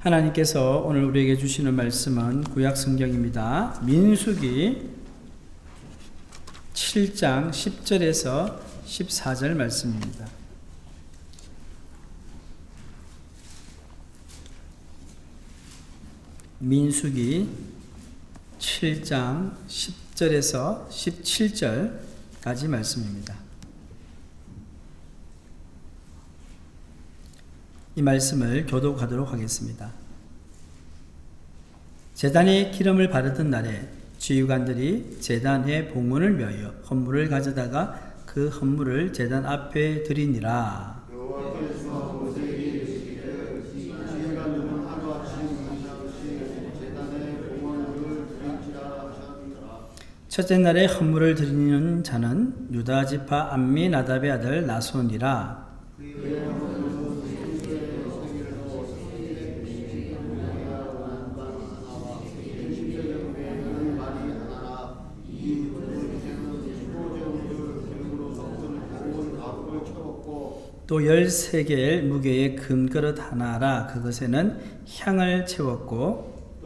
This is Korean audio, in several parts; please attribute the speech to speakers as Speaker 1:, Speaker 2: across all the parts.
Speaker 1: 하나님께서 오늘 우리에게 주시는 말씀은 구약 성경입니다. 민수기 7장 10절에서 14절 말씀입니다. 민수기 7장 10절에서 17절까지 말씀입니다. 이 말씀을 교독하도록 하겠습니다. 제단에 기름을 바르던 날에 지휘관들이 제단의 봉헌을 위하여 헌물을 가져다가 그 헌물을 제단 앞에 드리니라. 첫째 날에 헌물을 드리는 자는 유다 지파 암미나답의 아들 나손이라. 또 13개의 무게의 금그릇 하나라. 그것에는 향을 채웠고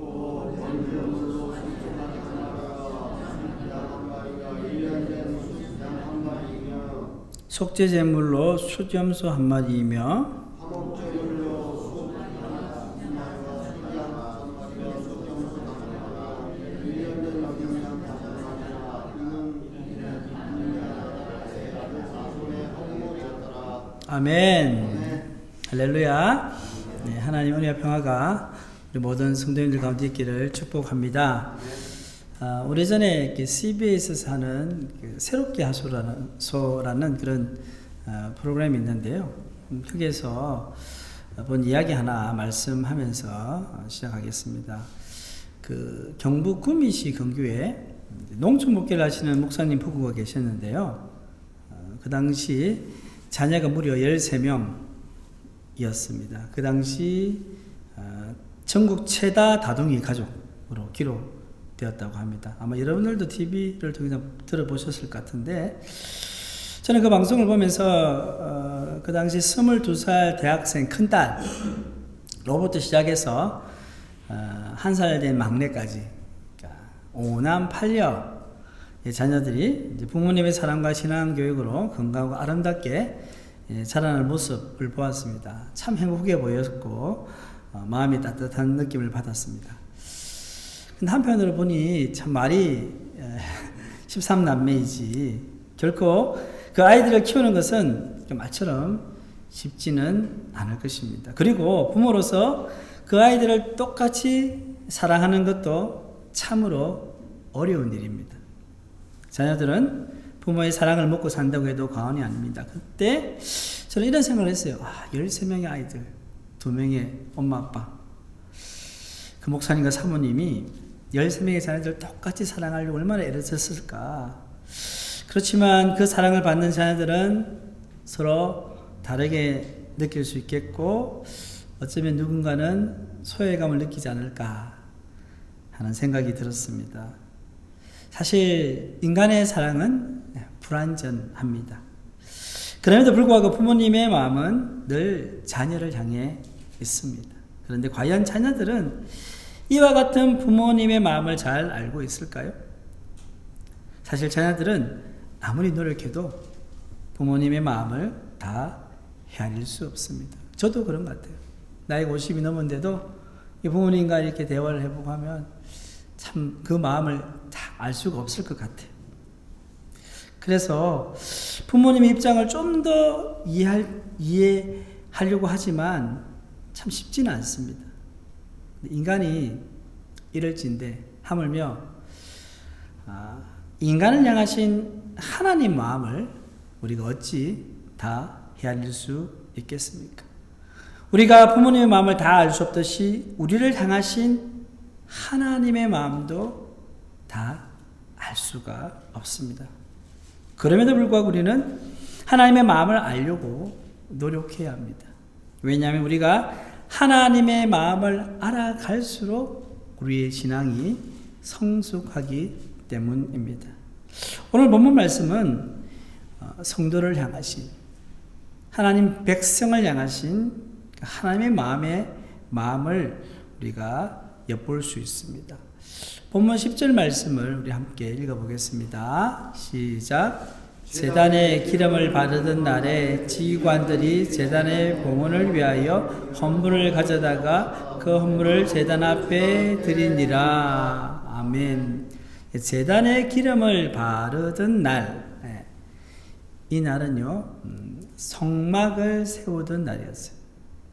Speaker 1: 속죄제물로 수염소 한 마리이며 아멘. 할렐루야. 네, 하나님 은혜와 평화가 우리 모든 성도님들 가운데 있기를 축복합니다. 오래전에 CBS에서 하는 새롭게 하소라는 그런 프로그램이 있는데요. 거기에서 본 이야기 하나 말씀하면서 시작하겠습니다. 그 경북 구미시 근교에 농촌 목회를 하시는 목사님 부부가 계셨는데요. 그 당시 자녀가 무려 13명이었습니다. 그 당시 전국 최다 다둥이 가족으로 기록되었다고 합니다. 아마 여러분들도 TV를 통해서 들어보셨을 것 같은데, 저는 그 방송을 보면서 그 당시 22살 대학생 큰딸로부터 시작해서 1살 된 막내까지, 그러니까 5남 8녀 자녀들이 이제 부모님의 사랑과 신앙 교육으로 건강하고 아름답게 자라는 모습을 보았습니다. 참 행복해 보였고 마음이 따뜻한 느낌을 받았습니다. 근데 한편으로 보니 참 말이 13남매이지 결코 그 아이들을 키우는 것은 말처럼 쉽지는 않을 것입니다. 그리고 부모로서 그 아이들을 똑같이 사랑하는 것도 참으로 어려운 일입니다. 자녀들은 부모의 사랑을 먹고 산다고 해도 과언이 아닙니다. 그때 저는 이런 생각을 했어요. 13명의 아이들, 2명의 엄마 아빠. 그 목사님과 사모님이 13명의 자녀들을 똑같이 사랑하려고 얼마나 애를 썼을까. 그렇지만 그 사랑을 받는 자녀들은 서로 다르게 느낄 수 있겠고 어쩌면 누군가는 소외감을 느끼지 않을까 하는 생각이 들었습니다. 사실 인간의 사랑은 불완전합니다. 그럼에도 불구하고 부모님의 마음은 늘 자녀를 향해 있습니다. 그런데 과연 자녀들은 이와 같은 부모님의 마음을 잘 알고 있을까요? 사실 자녀들은 아무리 노력해도 부모님의 마음을 다 헤아릴 수 없습니다. 저도 그런 것 같아요. 나이가 50이 넘었는데도 부모님과 이렇게 대화를 해보고 하면 참 그 마음을 다 알 수가 없을 것 같아요. 그래서 부모님의 입장을 좀 더 이해하려고 하지만 참 쉽지는 않습니다. 인간이 이럴진데 하물며 인간을 향하신 하나님 마음을 우리가 어찌 다 헤아릴 수 있겠습니까? 우리가 부모님의 마음을 다 알 수 없듯이 우리를 향하신 하나님의 마음도 다 알 수가 없습니다. 그럼에도 불구하고 우리는 하나님의 마음을 알려고 노력해야 합니다. 왜냐하면 우리가 하나님의 마음을 알아갈수록 우리의 신앙이 성숙하기 때문입니다. 오늘 본문 말씀은 성도를 향하신 하나님 백성을 향하신 하나님의 마음의 마음을 우리가 엿볼 수 있습니다. 본문 10절 말씀을 우리 함께 읽어보겠습니다. 시작. 제단에 기름을 바르던 날에 지휘관들이 제단의 봉헌을 위하여 헌물을 가져다가 그 헌물을 제단 앞에 드리니라. 아멘. 제단에 기름을 바르던 날, 이 날은요 성막을 세우던 날이었어요.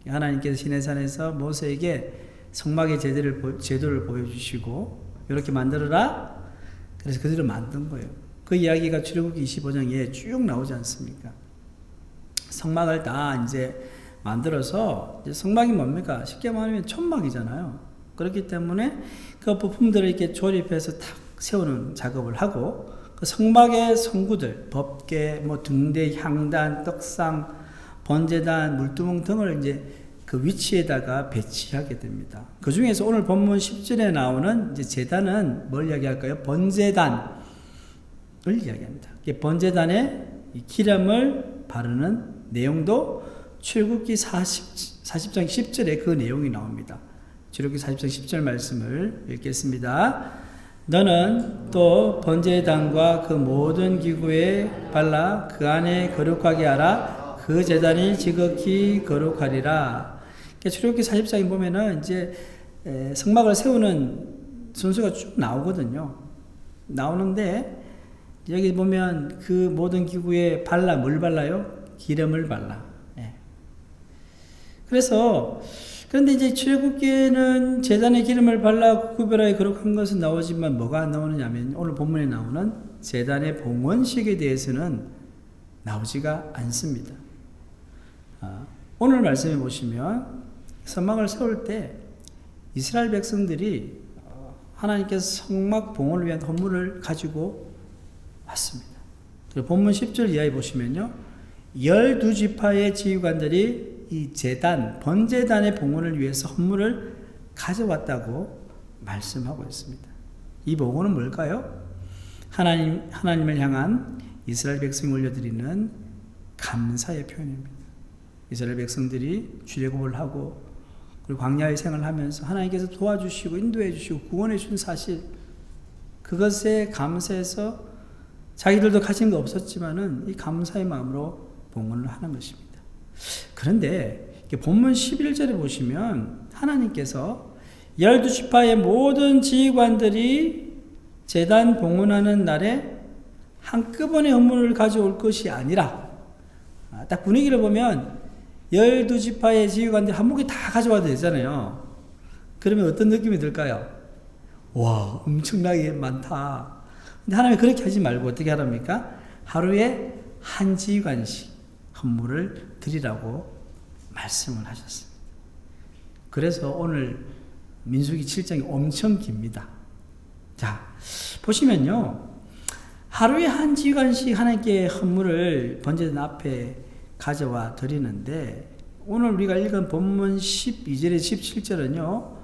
Speaker 1: 하나님께서 시내산에서 모세에게 성막의 제도를 보여주시고 이렇게 만들어라. 그래서 그대로 만든 거예요. 그 이야기가 출애굽기 25장에 쭉 나오지 않습니까? 성막을 다 이제 만들어서, 이제 성막이 뭡니까? 쉽게 말하면 천막이잖아요. 그렇기 때문에 그 부품들을 이렇게 조립해서 탁 세우는 작업을 하고, 그 성막의 성구들, 법궤, 등대, 향단, 떡상, 번제단, 물두멍 등을 이제 그 위치에다가 배치하게 됩니다. 그 중에서 오늘 본문 10절에 나오는 이제 제단은 뭘 이야기할까요? 번제단을 이야기합니다. 번제단에 기름을 바르는 내용도 출애굽기 40장 10절에 그 내용이 나옵니다. 출애굽기 40장 10절 말씀을 읽겠습니다. 너는 또 번제단과 그 모든 기구에 발라 그 안에 거룩하게 하라. 그 제단이 지극히 거룩하리라. 출애굽기 40장에 보면은 이제 성막을 세우는 순서가 쭉 나오거든요. 나오는데 여기 보면 그 모든 기구에 발라, 뭘 발라요? 기름을 발라. 그런데 이제 출애굽기에는 제단에 기름을 발라 구별하여 거룩한 것은 나오지만 뭐가 안 나오느냐면 오늘 본문에 나오는 제단의 봉헌식에 대해서는 나오지가 않습니다. 오늘 말씀해 보시면 성막을 세울 때 이스라엘 백성들이 하나님께서 성막 봉헌을 위한 헌물을 가지고 왔습니다. 그리고 본문 10절 이하에 보시면요, 12지파의 지휘관들이 이 제단, 번제단의 봉헌을 위해서 헌물을 가져왔다고 말씀하고 있습니다. 이 봉헌은 뭘까요? 하나님을 향한 이스라엘 백성이 올려드리는 감사의 표현입니다. 이스라엘 백성들이 출애굽을 하고 그리고 광야의 생활을 하면서 하나님께서 도와주시고 인도해 주시고 구원해 주신 사실, 그것에 감사해서 자기들도 가진 거 없었지만은 이 감사의 마음으로 봉헌을 하는 것입니다. 그런데 본문 11절에 보시면 하나님께서 12지파의 모든 지휘관들이 제단 봉헌하는 날에 한꺼번에 헌물을 가져올 것이 아니라, 딱 분위기를 보면 12지파의 지휘관들이 한목에 다 가져와도 되잖아요. 그러면 어떤 느낌이 들까요? 와, 엄청나게 많다. 근데 하나님이 그렇게 하지 말고 어떻게 하랍니까? 하루에 한 지휘관씩 헌물을 드리라고 말씀을 하셨습니다. 그래서 오늘 민수기 7장이 엄청 깁니다. 자, 보시면요, 하루에 한 지휘관씩 하나님께 헌물을 번제단 앞에 가져와 드리는데, 오늘 우리가 읽은 본문 12절에 17절은요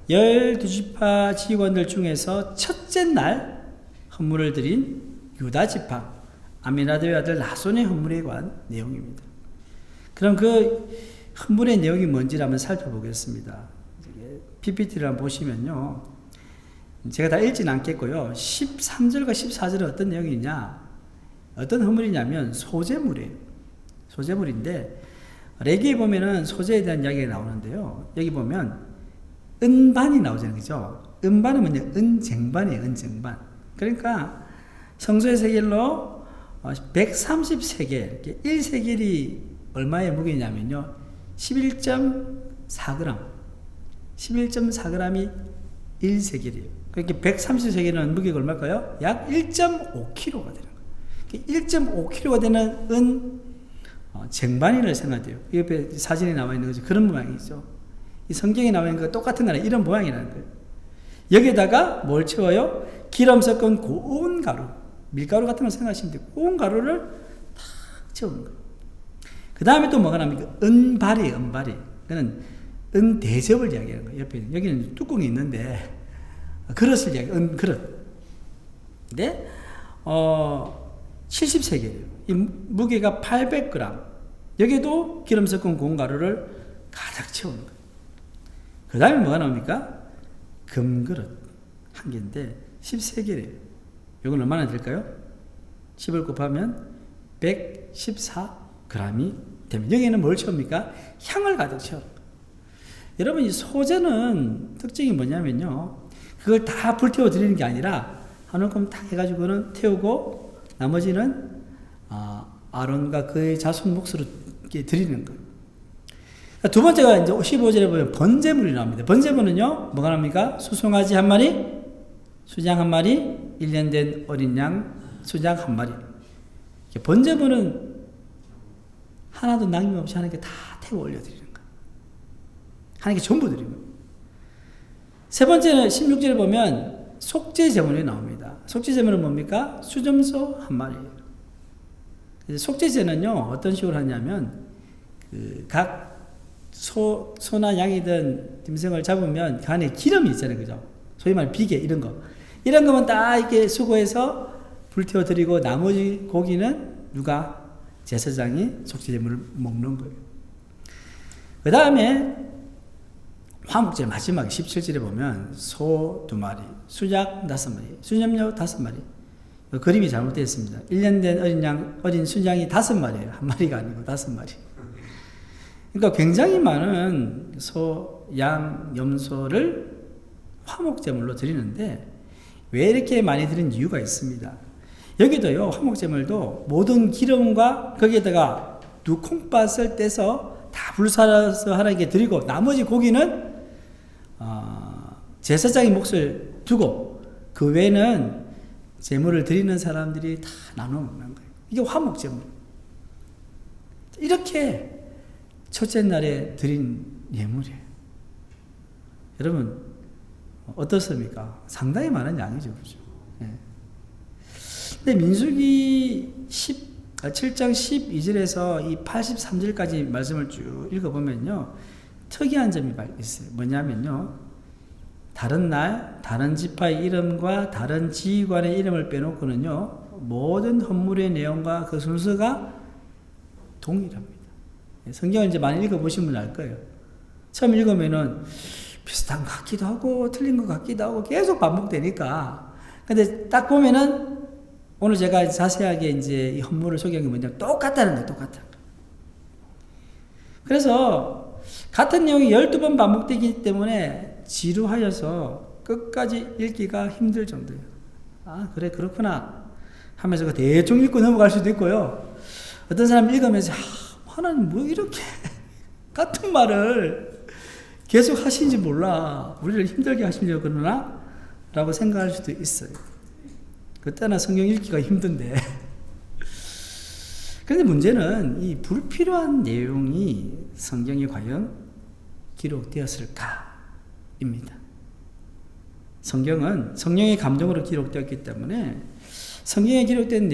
Speaker 1: 12지파 지휘관들 중에서 첫째 날 헌물을 드린 유다지파 아미나답의 아들 나손의 헌물에 관한 내용입니다. 그럼 그 헌물의 내용이 뭔지를 한번 살펴보겠습니다. PPT를 한번 보시면요, 제가 다 읽지는 않겠고요, 13절과 14절은 어떤 내용이냐, 어떤 헌물이냐면 소제물이에요. 소제물인데, 레기에 보면은 소제에 대한 이야기가 나오는데요, 여기 보면 은반이 나오잖아요. 그죠? 은반은 뭐냐? 은쟁반이에요. 은쟁반. 그러니까 성소의 세겔로 130세겔, 1세겔이 얼마의 무게냐면요 11.4g 11.4g이 1세겔이에요. 그러니까 130세겔은 무게가 얼마일까요? 약 1.5kg가 되는 거예요. 1.5kg가 되는 은 쟁반이를 생각해요. 옆에 사진에 나와 있는 거죠. 그런 모양이죠. 이 성경에 나와 있는 거 똑같은 거는 이런 모양이라는 거예요. 여기에다가 뭘 채워요? 기름 섞은 고운 가루, 밀가루 같은 걸 생각하시면 돼요. 고운 가루를 탁 채우는 거예요. 그 다음에 또 뭐가 나옵니까? 은발이에요. 은발이. 그는 은대접을 이야기하는 거예요. 옆에 여기는 뚜껑이 있는데 그릇을 이야기, 은그릇. 근데 70세겔이에요. 이 무게가 800g. 여기에도 기름 섞은 고운 가루를 가득 채우는 거예요. 그 다음에 뭐가 나옵니까? 금그릇 한 개인데 13개래요. 이건 얼마나 될까요? 10을 곱하면 114g이 됩니다. 여기는 뭘 채웁니까? 향을 가득 채워. 여러분, 이 소재는 특징이 뭐냐면요, 그걸 다 불태워 드리는 게 아니라 한 움큼 딱 해가지고는 태우고 나머지는 아론과 그의 자손 몫으로 드리는 거예요. 두 번째가 이제 15절에 보면 번제물이 나옵니다. 번제물은요, 뭐가 나옵니까? 수송아지 한 마리, 수장 한 마리, 1년 된 어린 양, 수장 한 마리. 번제물은 하나도 남김없이 하나님께 다 태워 올려드리는 거예요. 하나님께 전부 드리는 거예요. 세 번째는 16절에 보면 속죄제물이 나옵니다. 속죄제물은 뭡니까? 수점소 한 마리예요. 속죄제는요, 어떤 식으로 하냐면, 각 소나 양이든 짐승을 잡으면 그 안에 기름이 있잖아요. 그죠? 소위 말해 비계, 이런 거. 이런 거면 다 이렇게 수거해서 불태워 드리고 나머지 고기는 누가? 제사장이 속죄제물을 먹는 거예요. 그 다음에 화목제 마지막에 17절에 보면 소 2마리, 수작 5마리, 수염녀 5마리. 그림이 잘못되어 있습니다. 1년 된 어린 수장이 5마리예요. 한 마리가 아니고 5마리. 그러니까 굉장히 많은 소, 양, 염소를 화목제물로 드리는데 왜 이렇게 많이 드리는 이유가 있습니다. 여기도요, 화목제물도 모든 기름과 거기에다가 두 콩팥을 떼서 다 불살아서 하나님께 드리고 나머지 고기는 제사장의 몫을 두고 그 외에는 제물을 드리는 사람들이 다 나눠 먹는 거예요. 이게 화목제물. 이렇게 첫째 날에 드린 예물이에요. 여러분, 어떻습니까? 상당히 많은 양이죠. 그죠? 네. 근데 민수기 7장 12절에서 이 83절까지 말씀을 쭉 읽어보면요, 특이한 점이 있어요. 뭐냐면요, 다른 날, 다른 지파의 이름과 다른 지휘관의 이름을 빼놓고는요, 모든 헌물의 내용과 그 순서가 동일합니다. 성경을 이제 많이 읽어보시면 알 거예요. 처음 읽으면은 비슷한 것 같기도 하고, 틀린 것 같기도 하고, 계속 반복되니까. 근데 딱 보면은, 오늘 제가 자세하게 이제 이 헌물을 소개한 게 뭐냐면, 똑같다는 거예요, 똑같다. 그래서, 같은 내용이 12번 반복되기 때문에 지루하여서 끝까지 읽기가 힘들 정도예요. 아, 그래, 그렇구나. 하면서 대충 읽고 넘어갈 수도 있고요. 어떤 사람 읽으면서, 하나님 뭐 이렇게 같은 말을 계속 하시는지 몰라. 우리를 힘들게 하시려고 그러나? 라고 생각할 수도 있어요. 그때나 성경 읽기가 힘든데. 그런데 문제는 이 불필요한 내용이 성경에 과연 기록되었을까? 입니다. 성경은 성령의 감동으로 기록되었기 때문에 성경에 기록된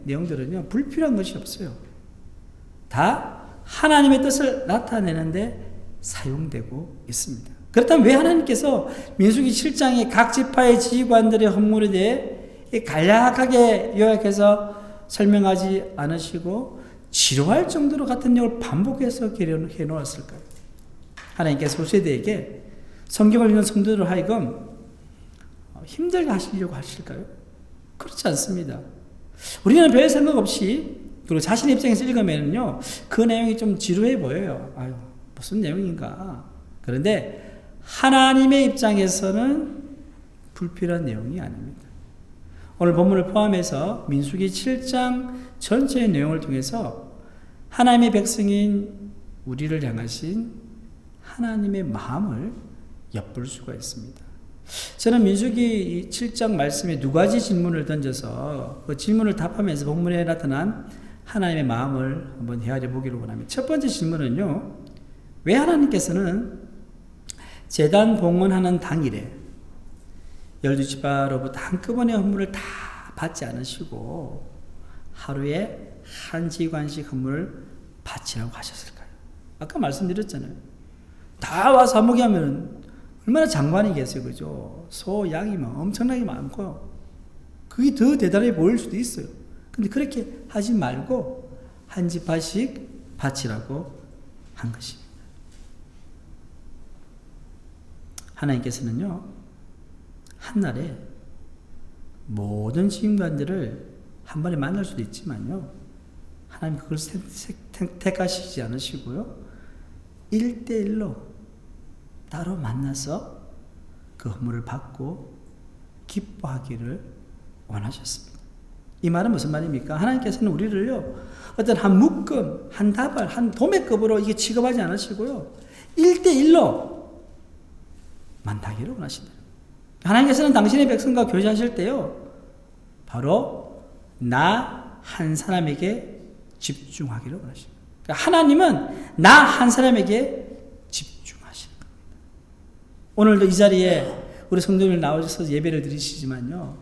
Speaker 1: 내용들은요, 불필요한 것이 없어요. 다 하나님의 뜻을 나타내는데 사용되고 있습니다. 그렇다면 왜 하나님께서 민수기 7장의 각 지파의 지휘관들의 헌물에 대해 간략하게 요약해서 설명하지 않으시고 지루할 정도로 같은 내용을 반복해서 기록해 놓았을까요? 하나님께서 세대에게 성경을 읽는 성도들 하여금 힘들게 하시려고 하실까요? 그렇지 않습니다. 우리는 별 생각 없이, 그리고 자신의 입장에서 읽으면요, 그 내용이 좀 지루해 보여요. 아유, 무슨 내용인가. 그런데 하나님의 입장에서는 불필요한 내용이 아닙니다. 오늘 본문을 포함해서 민수기 7장 전체의 내용을 통해서 하나님의 백성인 우리를 향하신 하나님의 마음을 엿볼 수가 있습니다. 저는 민수기 7장 말씀에 두 가지 질문을 던져서 그 질문을 답하면서 본문에 나타난 하나님의 마음을 한번 헤아려 보기로 원합니다. 첫 번째 질문은요, 왜 하나님께서는 제단 봉헌하는 당일에 12지파로부터 한꺼번에 헌물을 다 받지 않으시고 하루에 한 지관씩 헌물을 바치라고 하셨을까요? 아까 말씀드렸잖아요. 다 와서 한목이 하면 얼마나 장관이겠어요, 그죠? 소, 양이 막 엄청나게 많고요. 그게 더 대단해 보일 수도 있어요. 근데 그렇게 하지 말고 한 지파씩 바치라고 한 것입니다. 하나님께서는요, 한날에 모든 지인관들을 한 번에 만날 수도 있지만요, 하나님 그걸 택하시지 않으시고요, 1대1로 따로 만나서 그 헌물을 받고 기뻐하기를 원하셨습니다. 이 말은 무슨 말입니까? 하나님께서는 우리를요, 어떤 한 묶음, 한 다발, 한 도매급으로 이게 취급하지 않으시고요, 1대1로 만나기를 원하신다. 하나님께서는 당신의 백성과 교제하실 때요, 바로 나 한 사람에게 집중하기를 원하십니다. 그러니까 하나님은 나 한 사람에게 집중하시는 겁니다. 오늘도 이 자리에 우리 성도님들 나오셔서 예배를 드리시지만요,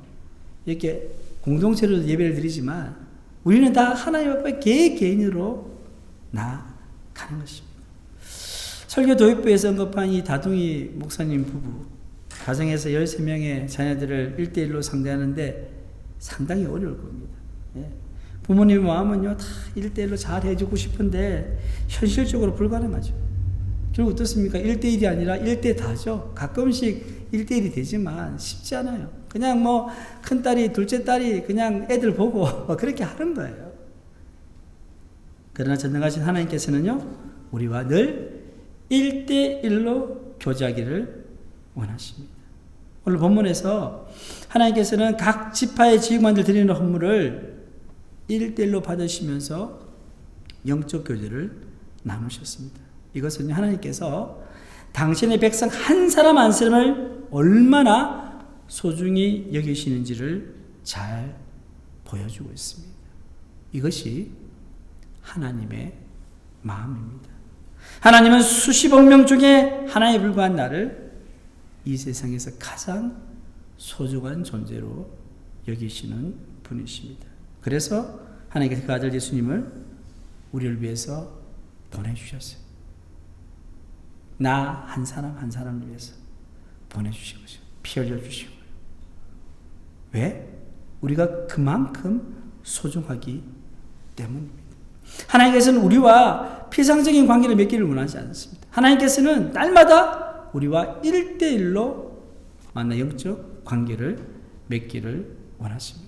Speaker 1: 이렇게 공동체로 예배를 드리지만 우리는 다 하나님 앞에 개개인으로 나아가는 것입니다. 설교 도입부에서 언급한 이 다둥이 목사님 부부, 가정에서 13명의 자녀들을 1대1로 상대하는데 상당히 어려울 겁니다. 예. 부모님 마음은요, 다 1대1로 잘 해주고 싶은데 현실적으로 불가능하죠. 결국 어떻습니까? 1대1이 아니라 1대 다죠. 가끔씩 1대1이 되지만 쉽지 않아요. 그냥 뭐 큰딸이 둘째 딸이 그냥 애들 보고 그렇게 하는 거예요. 그러나 전능하신 하나님께서는요, 우리와 늘 1대1로 교제하기를 원하십니다. 오늘 본문에서 하나님께서는 각 지파의 지휘관들 드리는 헌물을 1대1로 받으시면서 영적 교제를 나누셨습니다. 이것은 하나님께서 당신의 백성 한 사람 한 사람을 얼마나 소중히 여기시는지를 잘 보여주고 있습니다. 이것이 하나님의 마음입니다. 하나님은 수십억 명 중에 하나에 불과한 나를 이 세상에서 가장 소중한 존재로 여기시는 분이십니다. 그래서 하나님께서 그 아들 예수님을 우리를 위해서 보내주셨어요. 나 한 사람 한 사람을 위해서 보내주신 것이요, 피 흘려주시고. 왜? 우리가 그만큼 소중하기 때문입니다. 하나님께서는 우리와 피상적인 관계를 맺기를 원하지 않습니다. 하나님께서는 날마다 우리와 1대1로 만나 영적 관계를 맺기를 원하십니다.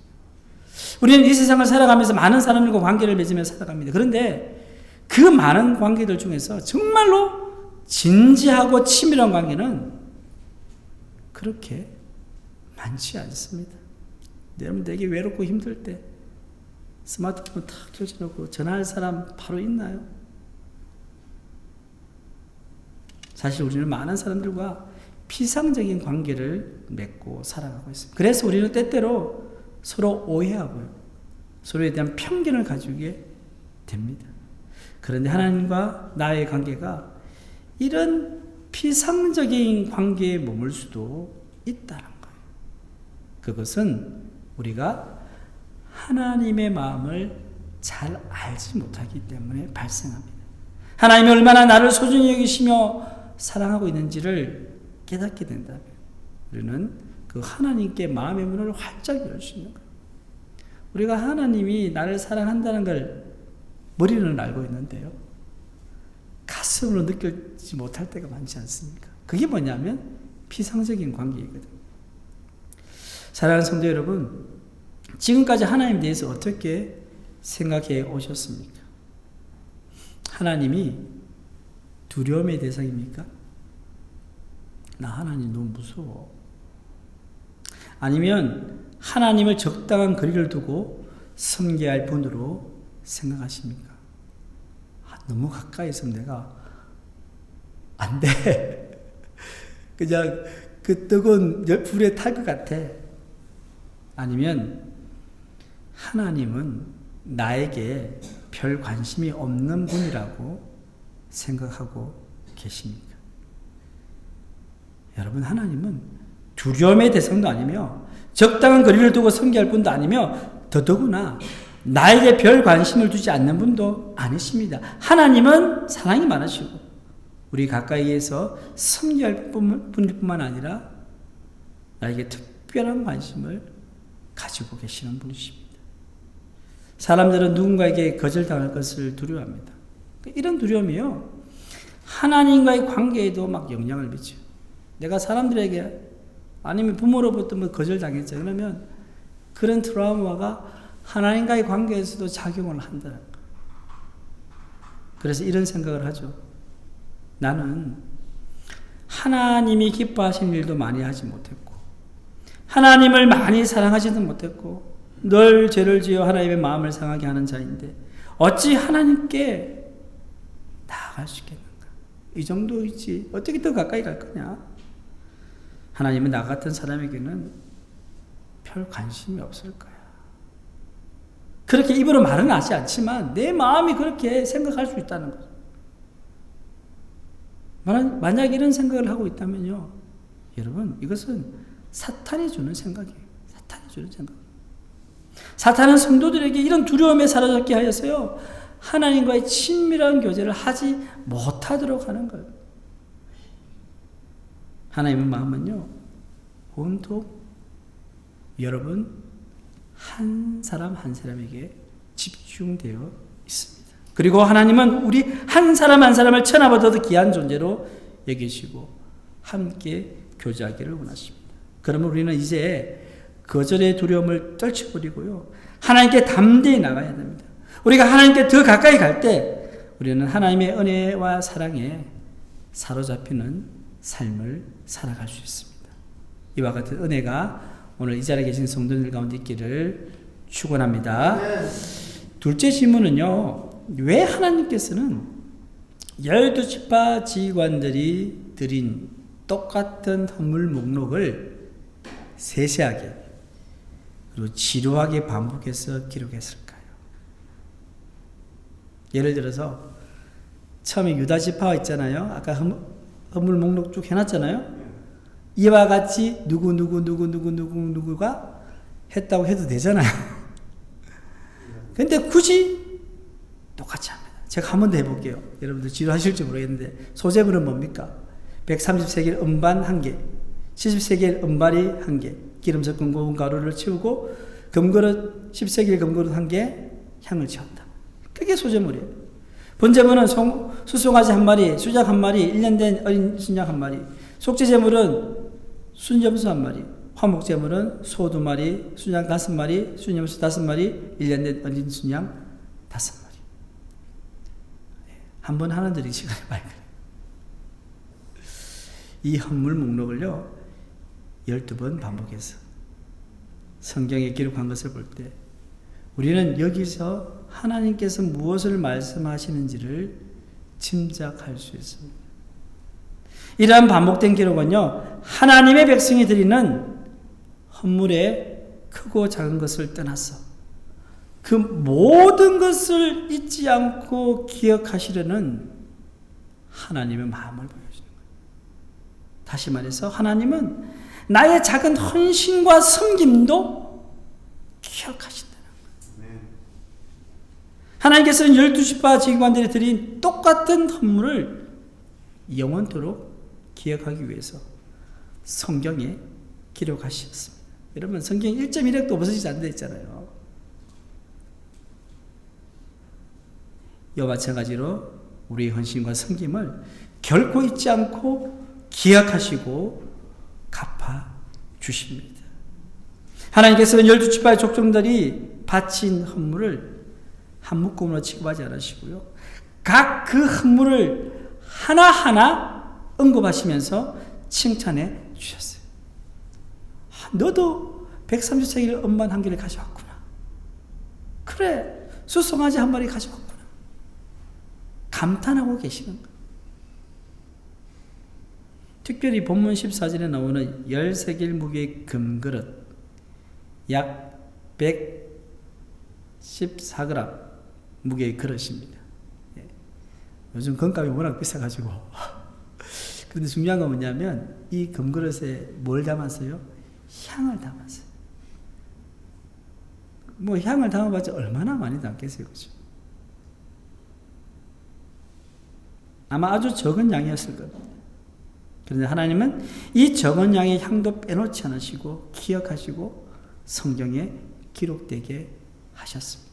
Speaker 1: 우리는 이 세상을 살아가면서 많은 사람들과 관계를 맺으며 살아갑니다. 그런데 그 많은 관계들 중에서 정말로 진지하고 친밀한 관계는 그렇게 많지 않습니다. 여러분, 되게 외롭고 힘들 때 스마트폰 탁 켜져놓고 전화할 사람 바로 있나요? 사실 우리는 많은 사람들과 피상적인 관계를 맺고 살아가고 있습니다. 그래서 우리는 때때로 서로 오해하고요, 서로에 대한 편견을 가지게 됩니다. 그런데 하나님과 나의 관계가 이런 피상적인 관계에 머물 수도 있다는 거예요. 그것은 우리가 하나님의 마음을 잘 알지 못하기 때문에 발생합니다. 하나님이 얼마나 나를 소중히 여기시며 사랑하고 있는지를 깨닫게 된다면 우리는 그 하나님께 마음의 문을 활짝 열 수 있는 거예요. 우리가 하나님이 나를 사랑한다는 걸 머리로는 알고 있는데요, 가슴으로 느끼지 못할 때가 많지 않습니까? 그게 뭐냐면 피상적인 관계이거든요. 사랑하는 성도 여러분, 지금까지 하나님에 대해서 어떻게 생각해 오셨습니까? 하나님이 두려움의 대상입니까? 나 하나님 너무 무서워. 아니면 하나님을 적당한 거리를 두고 섬겨야 할 분으로 생각하십니까? 너무 가까이 있으면 내가 안 돼. 그냥 그 뜨거운 불에 탈 것 같아. 아니면 하나님은 나에게 별 관심이 없는 분이라고 생각하고 계십니까? 여러분, 하나님은 두려움의 대상도 아니며 적당한 거리를 두고 섬겨야 할 분도 아니며 더더구나 나에게 별 관심을 두지 않는 분도 아니십니다. 하나님은 사랑이 많으시고 우리 가까이에서 섬겨야 할 분일 뿐만 아니라 나에게 특별한 관심을 가지고 계시는 분이십니다. 사람들은 누군가에게 거절당할 것을 두려워합니다. 이런 두려움이요, 하나님과의 관계에도 막 영향을 미쳐요. 내가 사람들에게 아니면 부모로부터 뭐 거절당했죠. 그러면 그런 트라우마가 하나님과의 관계에서도 작용을 한다는 거예요. 그래서 이런 생각을 하죠. 나는 하나님이 기뻐하시는 일도 많이 하지 못했고 하나님을 많이 사랑하지도 못했고 늘 죄를 지어 하나님의 마음을 상하게 하는 자인데 어찌 하나님께 나아갈 수 있겠는가? 이 정도이지 어떻게 더 가까이 갈 거냐? 하나님은 나 같은 사람에게는 별 관심이 없을 거야. 그렇게 입으로 말은 하지 않지만 내 마음이 그렇게 생각할 수 있다는 거죠. 만약 이런 생각을 하고 있다면요, 여러분, 이것은 사탄이 주는 생각이에요. 사탄이 주는 생각. 사탄은 성도들에게 이런 두려움에 사로잡게 하여서요, 하나님과의 친밀한 교제를 하지 못하도록 하는 거예요. 하나님의 마음은요, 온통 여러분 한 사람 한 사람에게 집중되어 있습니다. 그리고 하나님은 우리 한 사람 한 사람을 천하보다도 귀한 존재로 여기시고 함께 교제하기를 원하십니다. 그러면 우리는 이제 거절의 두려움을 떨쳐버리고요, 하나님께 담대히 나가야 됩니다. 우리가 하나님께 더 가까이 갈 때 우리는 하나님의 은혜와 사랑에 사로잡히는 삶을 살아갈 수 있습니다. 이와 같은 은혜가 오늘 이 자리에 계신 성도들 가운데 있기를 축원합니다. 둘째 질문은요, 왜 하나님께서는 12지파 지휘관들이 드린 똑같은 헌물 목록을 세세하게 그리고 지루하게 반복해서 기록했을까요? 예를 들어서 처음에 유다 지파가 있잖아요. 아까 헌물 목록 쭉 해놨잖아요. 이와 같이 누구가 했다고 해도 되잖아요. 근데 굳이 똑같이 합니다. 제가 한 번 더 해볼게요. 여러분들 지루하실지 모르겠는데, 소재물은 뭡니까? 130세겔 음반 1개, 70세겔 음발이 1개, 기름 섞은 고운 가루를 치우고 금그릇 10세겔 금그릇 1개, 향을 채웠다. 그게 소재물이에요. 번제물은 수송아지 1마리, 수작 1마리, 1년 된 어린 순양 1마리, 속죄제물은 순염소 1마리, 화목제물은 소 2마리, 순양 5마리, 순염소 5마리, 1년 된 어린 순양 5마리. 한 번 하는 들이 시간이 많이 걸려요. 이 헌물 목록을요, 12번 반복해서 성경에 기록한 것을 볼 때 우리는 여기서 하나님께서 무엇을 말씀하시는지를 짐작할 수 있습니다. 이러한 반복된 기록은요, 하나님의 백성이 드리는 헌물의 크고 작은 것을 떠나서 그 모든 것을 잊지 않고 기억하시려는 하나님의 마음을 보여주는 거예요. 다시 말해서 하나님은 나의 작은 헌신과 섬김도 기억하신다는 거예요. 하나님께서는 12지파 지휘관들이 드린 똑같은 헌물을 영원토록 기억하기 위해서 성경에 기록하셨습니다. 여러분, 성경 1.1핵도 없어지지 않는 데 있잖아요. 이와 마찬가지로 우리의 헌신과 섬김을 결코 잊지 않고 기억하시고 갚아주십니다. 하나님께서는 12지파의 족종들이 바친 헌물을 한 묶음으로 취급하지 않으시고요, 각 그 헌물을 하나하나 언급하시면서 칭찬해 주셨어요. 너도 130세겔 음반 1개를 가져왔구나. 그래, 수송아지 1마리 가져왔구나. 감탄하고 계시는 거예요. 특별히 본문 14절에 나오는 10세겔 무게의 금그릇, 약 114g 무게의 그릇입니다. 요즘 금값이 워낙 비싸가지고. 그런데 중요한 건 뭐냐면 이 금그릇에 뭘 담았어요? 향을 담았어요. 뭐 향을 담아봤자 얼마나 많이 담겠어요, 그죠? 아마 아주 적은 양이었을 겁니다. 그런데 하나님은 이 적은 양의 향도 빼놓지 않으시고 기억하시고 성경에 기록되게 하셨습니다.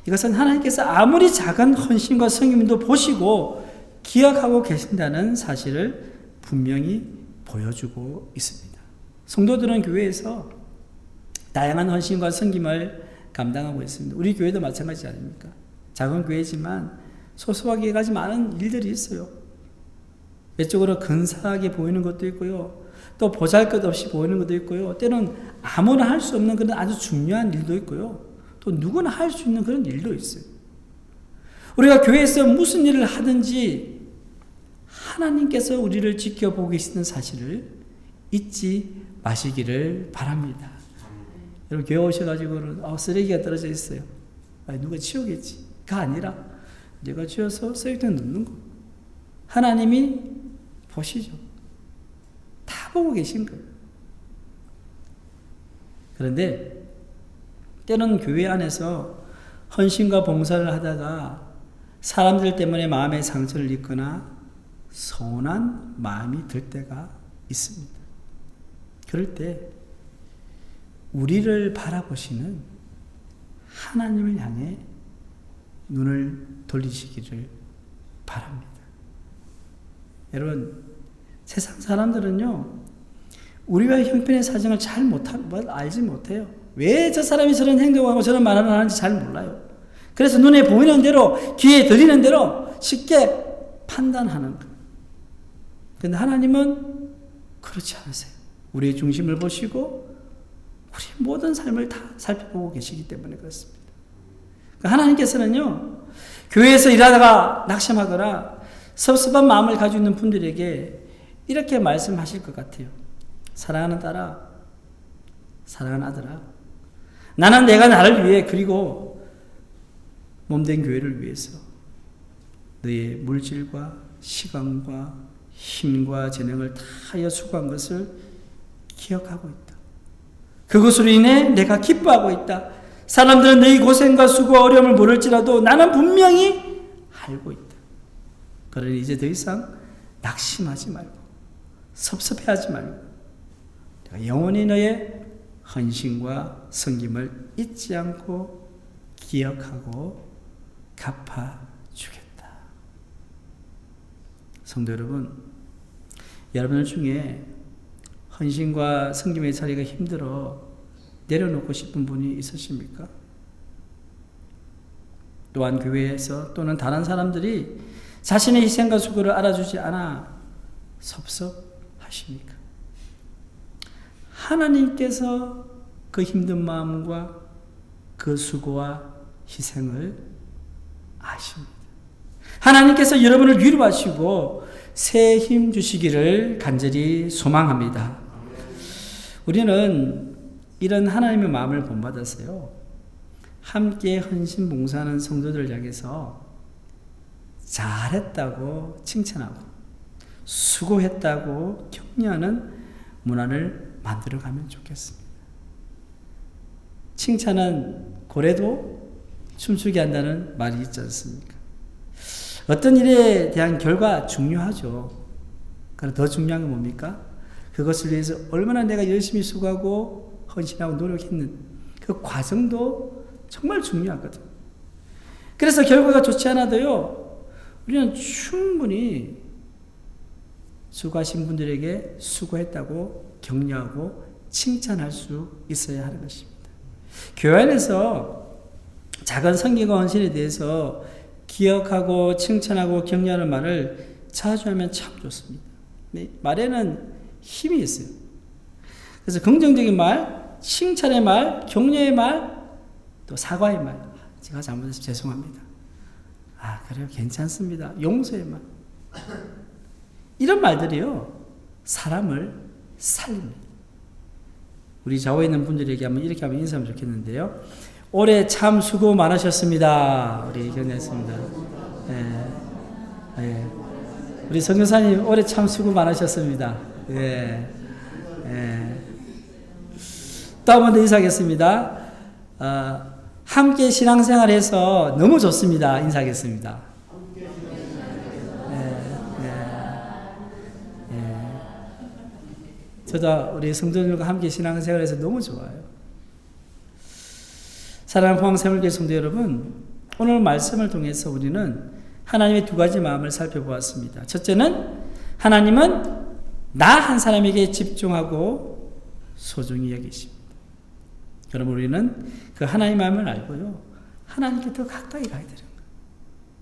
Speaker 1: 이것은 하나님께서 아무리 작은 헌신과 성김도 보시고 기억하고 계신다는 사실을 분명히 보여주고 있습니다. 성도들은 교회에서 다양한 헌신과 섬김을 감당하고 있습니다. 우리 교회도 마찬가지 아닙니까? 작은 교회지만 소소하게 가지 많은 일들이 있어요. 외적으로 근사하게 보이는 것도 있고요. 또 보잘것없이 보이는 것도 있고요. 때는 아무나 할 수 없는 그런 아주 중요한 일도 있고요. 또 누구나 할 수 있는 그런 일도 있어요. 우리가 교회에서 무슨 일을 하든지 하나님께서 우리를 지켜보고 계시는 사실을 잊지 마시기를 바랍니다. 여러분 교회 오셔가지고는 쓰레기가 떨어져 있어요. 누가 치우겠지. 가 아니라 내가 치워서 쓰레기통에 넣는 거. 하나님이 보시죠. 다 보고 계신 거예요. 그런데 때는 교회 안에서 헌신과 봉사를 하다가 사람들 때문에 마음의 상처를 입거나 서운한 마음이 들 때가 있습니다. 그럴 때 우리를 바라보시는 하나님을 향해 눈을 돌리시기를 바랍니다. 여러분, 세상 사람들은요, 우리와 형편의 사정을 잘 알지 못해요. 왜 저 사람이 저런 행동하고 저런 말을 하는지 잘 몰라요. 그래서 눈에 보이는 대로, 귀에 들리는 대로 쉽게 판단하는 거예요. 그런데 하나님은 그렇지 않으세요. 우리의 중심을 보시고 우리 모든 삶을 다 살펴보고 계시기 때문에 그렇습니다. 그러니까 하나님께서는요, 교회에서 일하다가 낙심하거나 섭섭한 마음을 가지고 있는 분들에게 이렇게 말씀하실 것 같아요. 사랑하는 딸아, 사랑하는 아들아, 나는 내가 나를 위해 그리고 몸된 교회를 위해서 너의 물질과 시간과 힘과 재능을 다하여 수고한 것을 기억하고 있다. 그것으로 인해 내가 기뻐하고 있다. 사람들은 너의 고생과 수고와 어려움을 모를지라도 나는 분명히 알고 있다. 그러니 이제 더 이상 낙심하지 말고 섭섭해하지 말고 내가 영원히 너의 헌신과 섬김을 잊지 않고 기억하고 갚아주겠다. 성도 여러분, 여러분들 중에 헌신과 섬김의 자리가 힘들어 내려놓고 싶은 분이 있으십니까? 또한 교회에서 또는 다른 사람들이 자신의 희생과 수고를 알아주지 않아 섭섭하십니까? 하나님께서 그 힘든 마음과 그 수고와 희생을 아십니다. 하나님께서 여러분을 위로하시고 새 힘 주시기를 간절히 소망합니다. 우리는 이런 하나님의 마음을 본받아서요, 함께 헌신 봉사하는 성도들 향해서 잘했다고 칭찬하고 수고했다고 격려하는 문화를 만들어가면 좋겠습니다. 칭찬은 고래도 춤추게 한다는 말이 있지 않습니까? 어떤 일에 대한 결과 중요하죠. 그러나 더 중요한 건 뭡니까? 그것을 위해서 얼마나 내가 열심히 수고하고 헌신하고 노력했는 그 과정도 정말 중요하거든. 그래서 결과가 좋지 않아도요, 우리는 충분히 수고하신 분들에게 수고했다고 격려하고 칭찬할 수 있어야 하는 것입니다. 교회 안에서 작은 섬김과 헌신에 대해서 기억하고 칭찬하고 격려하는 말을 자주 하면 참 좋습니다. 말에는 힘이 있어요. 그래서 긍정적인 말, 칭찬의 말, 격려의 말, 또 사과의 말. 제가 잘못해서 죄송합니다. 그래요. 괜찮습니다. 용서의 말. 이런 말들이요, 사람을 살립니다. 우리 좌우에 있는 분들에게 이렇게 하면 인사하면 좋겠는데요. 올해 참 수고 많으셨습니다. 우리 견했습니다. 우리 성교사님 올해 참 수고 많으셨습니다. 또 한 번 더 인사하겠습니다. 함께 신앙생활해서 너무 좋습니다. 인사하겠습니다. 저도 우리 성도들과 함께 신앙생활해서 너무 좋아요. 사랑하는 포항샘물교회 성도 여러분, 오늘 말씀을 통해서 우리는 하나님의 두 가지 마음을 살펴보았습니다. 첫째는 하나님은 나 한 사람에게 집중하고 소중히 여기십니다. 그럼 우리는 그 하나님의 마음을 알고요, 하나님께 더 가까이 가야 되는 거예요.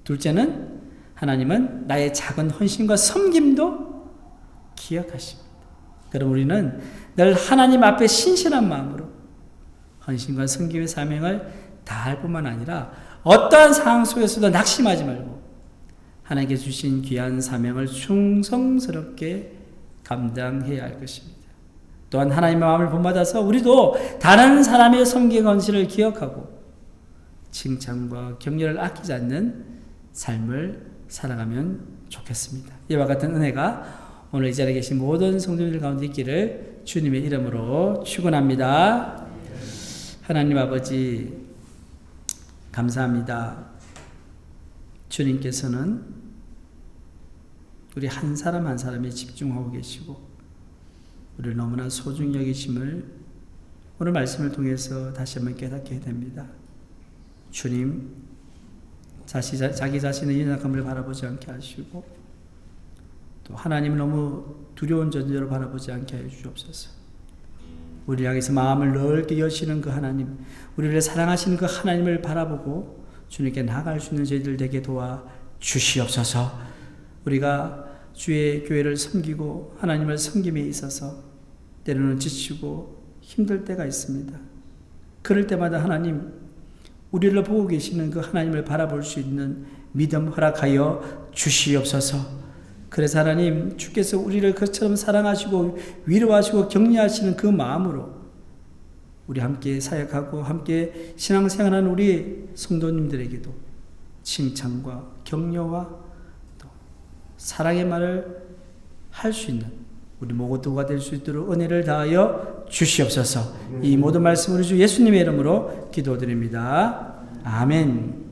Speaker 1: 둘째는 하나님은 나의 작은 헌신과 섬김도 기억하십니다. 그럼 우리는 늘 하나님 앞에 신실한 마음으로 헌신과 섬김의 사명을 다할 뿐만 아니라 어떠한 상황 속에서도 낙심하지 말고 하나님께 주신 귀한 사명을 충성스럽게 감당해야 할 것입니다. 또한 하나님의 마음을 본받아서 우리도 다른 사람의 섬김 헌신을 기억하고 칭찬과 격려를 아끼지 않는 삶을 살아가면 좋겠습니다. 이와 같은 은혜가 오늘 이 자리에 계신 모든 성도들 가운데 있기를 주님의 이름으로 축원합니다. 하나님 아버지 감사합니다. 주님께서는 우리 한 사람 한 사람에 집중하고 계시고 우리를 너무나 소중히 여기심을 오늘 말씀을 통해서 다시 한번 깨닫게 됩니다. 주님, 자기 자신의 연약함을 바라보지 않게 하시고 또 하나님을 너무 두려운 존재로 바라보지 않게 해 주옵소서. 우리를 향해서 마음을 넓게 여시는 그 하나님, 우리를 사랑하시는 그 하나님을 바라보고 주님께 나아갈 수 있는 저희들 되게 도와 주시옵소서. 우리가 주의 교회를 섬기고 하나님을 섬김에 있어서 때로는 지치고 힘들 때가 있습니다. 그럴 때마다 하나님, 우리를 보고 계시는 그 하나님을 바라볼 수 있는 믿음 허락하여 주시옵소서. 그래서 하나님, 주께서 우리를 그처럼 사랑하시고 위로하시고 격려하시는 그 마음으로 우리 함께 사역하고 함께 신앙생활하는 우리 성도님들에게도 칭찬과 격려와 또 사랑의 말을 할 수 있는 우리 모두가 될 수 있도록 은혜를 다하여 주시옵소서. 이 모든 말씀을 주 예수님의 이름으로 기도드립니다. 아멘.